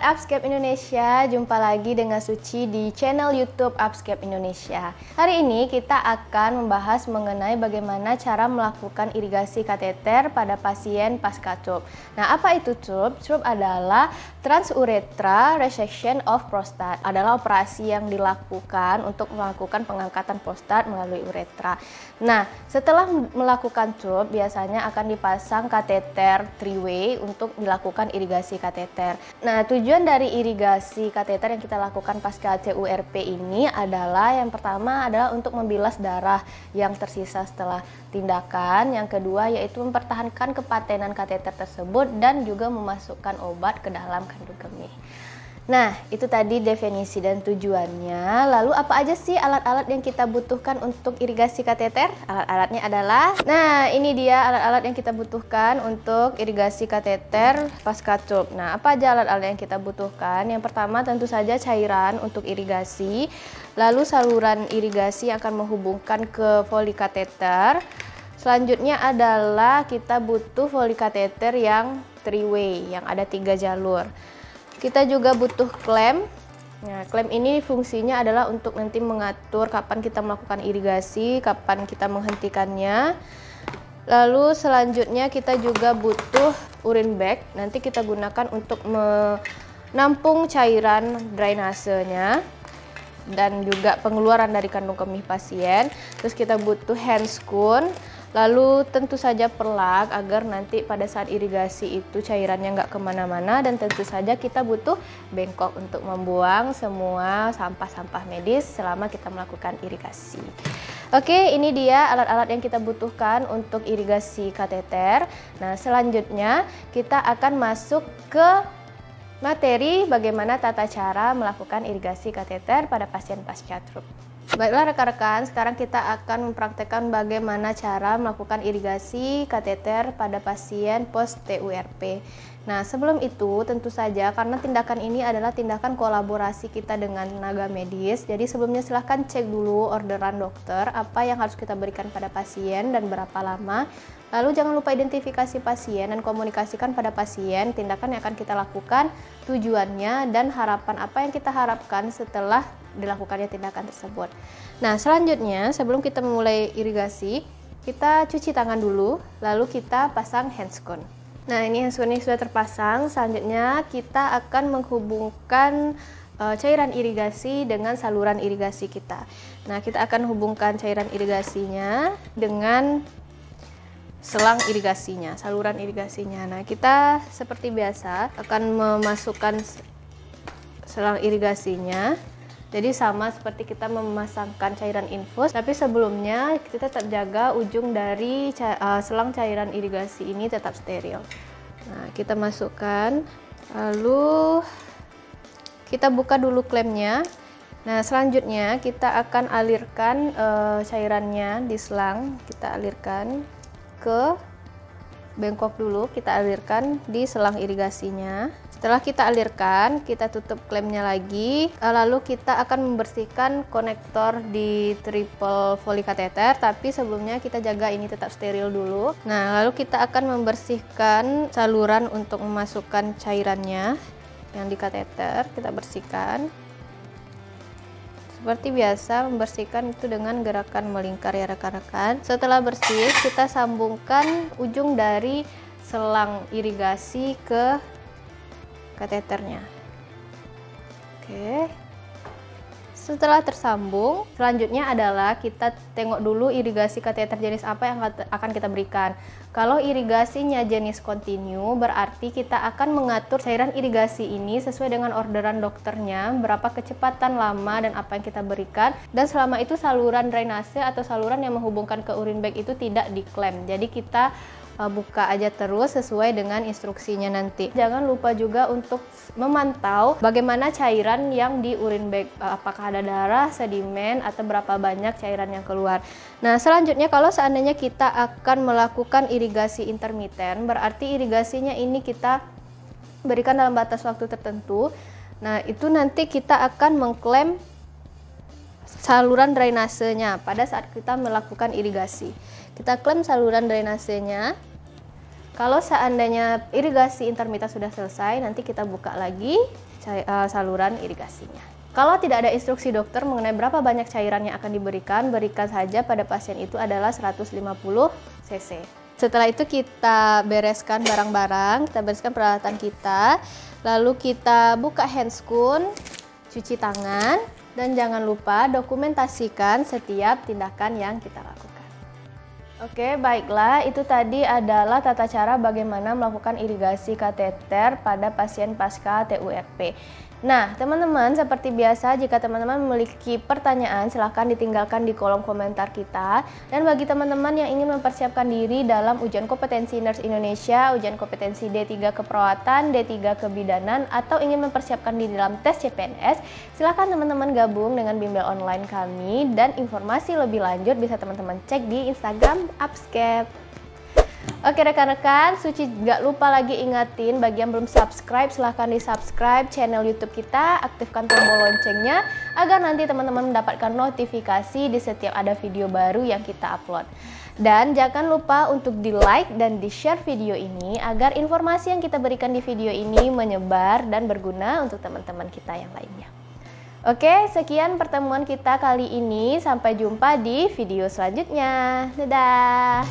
Upscape Indonesia, jumpa lagi dengan Suci di channel YouTube Upscape Indonesia. Hari ini kita akan membahas mengenai bagaimana cara melakukan irigasi kateter pada pasien pasca TUB. Nah, apa itu TUB? TUB adalah transurethral resection of prostate. Adalah operasi yang dilakukan untuk melakukan pengangkatan prostat melalui uretra. Nah, setelah melakukan TUB, biasanya akan dipasang kateter 3-way untuk dilakukan irigasi kateter. Nah, tujuan dari irigasi kateter yang kita lakukan pasca CURP ini adalah yang pertama adalah untuk membilas darah yang tersisa setelah tindakan. Yang kedua yaitu mempertahankan kepatenan kateter tersebut dan juga memasukkan obat ke dalam kandung kemih. Nah, itu tadi definisi dan tujuannya. Lalu apa aja sih alat-alat yang kita butuhkan untuk irigasi kateter? Alat-alatnya adalah, nah ini dia alat-alat yang kita butuhkan untuk irigasi kateter pasca TUB. Nah, apa aja alat-alat yang kita butuhkan? Yang pertama tentu saja cairan untuk irigasi, lalu saluran irigasi yang akan menghubungkan ke voli kateter. Selanjutnya adalah kita butuh voli kateter yang 3-way, yang ada 3 jalur. Kita juga butuh klem. Nah, klem ini fungsinya adalah untuk nanti mengatur kapan kita melakukan irigasi, kapan kita menghentikannya. Lalu selanjutnya kita juga butuh urine bag. Nanti kita gunakan untuk menampung cairan drainasenya dan juga pengeluaran dari kandung kemih pasien. Terus kita butuh handscoon. Lalu tentu saja perlak agar nanti pada saat irigasi itu cairannya nggak kemana-mana, dan tentu saja kita butuh bengkok untuk membuang semua sampah-sampah medis selama kita melakukan irigasi. Oke, ini dia alat-alat yang kita butuhkan untuk irigasi kateter. Nah, selanjutnya kita akan masuk ke materi bagaimana tata cara melakukan irigasi kateter pada pasien pasca TUB. Baiklah rekan-rekan, sekarang kita akan mempraktekkan bagaimana cara melakukan irigasi kateter pada pasien post TURP. Nah, sebelum itu tentu saja karena tindakan ini adalah tindakan kolaborasi kita dengan tenaga medis, jadi sebelumnya silahkan cek dulu orderan dokter apa yang harus kita berikan pada pasien dan berapa lama. Lalu jangan lupa identifikasi pasien dan komunikasikan pada pasien tindakan yang akan kita lakukan, tujuannya, dan harapan apa yang kita harapkan setelah dilakukannya tindakan tersebut. Nah, selanjutnya sebelum kita memulai irigasi, kita cuci tangan dulu, lalu kita pasang handscoon. Nah, ini handscoon ini sudah terpasang. Selanjutnya kita akan menghubungkan cairan irigasi dengan saluran irigasi kita. Nah, kita akan hubungkan cairan irigasinya dengan selang irigasinya, saluran irigasinya. Nah, kita seperti biasa akan memasukkan selang irigasinya. Jadi sama seperti kita memasangkan cairan infus, tapi sebelumnya kita tetap jaga ujung dari selang cairan irigasi ini tetap steril. Nah, kita masukkan, lalu kita buka dulu klemnya. Nah, selanjutnya kita akan alirkan cairannya di selang, kita alirkan ke bengkok dulu, kita alirkan di selang irigasinya. Setelah kita alirkan, kita tutup klemnya lagi, lalu kita akan membersihkan konektor di triple voli kateter, tapi sebelumnya kita jaga ini tetap steril dulu. Nah, lalu kita akan membersihkan saluran untuk memasukkan cairannya yang di kateter, kita bersihkan. Seperti biasa, membersihkan itu dengan gerakan melingkar ya rekan-rekan. Setelah bersih, kita sambungkan ujung dari selang irigasi ke kateternya. Oke. Setelah tersambung, selanjutnya adalah kita tengok dulu irigasi kateter jenis apa yang akan kita berikan. Kalau irigasinya jenis kontinu, berarti kita akan mengatur cairan irigasi ini sesuai dengan orderan dokternya, berapa kecepatan lama dan apa yang kita berikan. Dan selama itu saluran drainase atau saluran yang menghubungkan ke urine bag itu tidak diklem. Jadi kita buka aja terus sesuai dengan instruksinya nanti. Jangan lupa juga untuk memantau bagaimana cairan yang di urine bag, apakah ada darah, sedimen, atau berapa banyak cairan yang keluar. Nah, selanjutnya kalau seandainya kita akan melakukan irigasi intermiten, berarti irigasinya ini kita berikan dalam batas waktu tertentu. Nah, itu nanti kita akan mengklaim saluran drainasenya pada saat kita melakukan irigasi. Kita klaim saluran drainasenya. Kalau seandainya irigasi intermiten sudah selesai, nanti kita buka lagi saluran irigasinya. Kalau tidak ada instruksi dokter mengenai berapa banyak cairan yang akan diberikan, berikan saja pada pasien itu adalah 150 cc. Setelah itu kita bereskan barang-barang, kita bereskan peralatan kita, lalu kita buka handscoon, cuci tangan, dan jangan lupa dokumentasikan setiap tindakan yang kita lakukan. Oke, baiklah, itu tadi adalah tata cara bagaimana melakukan irigasi kateter pada pasien pasca TURP. Nah, teman-teman, seperti biasa, jika teman-teman memiliki pertanyaan, silahkan ditinggalkan di kolom komentar kita. Dan bagi teman-teman yang ingin mempersiapkan diri dalam ujian kompetensi Nurse Indonesia, ujian kompetensi D3 keperawatan, D3 kebidanan, atau ingin mempersiapkan diri dalam tes CPNS, silahkan teman-teman gabung dengan bimbel online kami. Dan informasi lebih lanjut bisa teman-teman cek di Instagram Upscape. Oke rekan-rekan, Suci gak lupa lagi ingatin bagi yang belum subscribe, silahkan di subscribe channel YouTube kita, aktifkan tombol loncengnya agar nanti teman-teman mendapatkan notifikasi di setiap ada video baru yang kita upload. Dan jangan lupa untuk di like dan di share video ini agar informasi yang kita berikan di video ini menyebar dan berguna untuk teman-teman kita yang lainnya. Oke, sekian pertemuan kita kali ini, sampai jumpa di video selanjutnya. Dadah!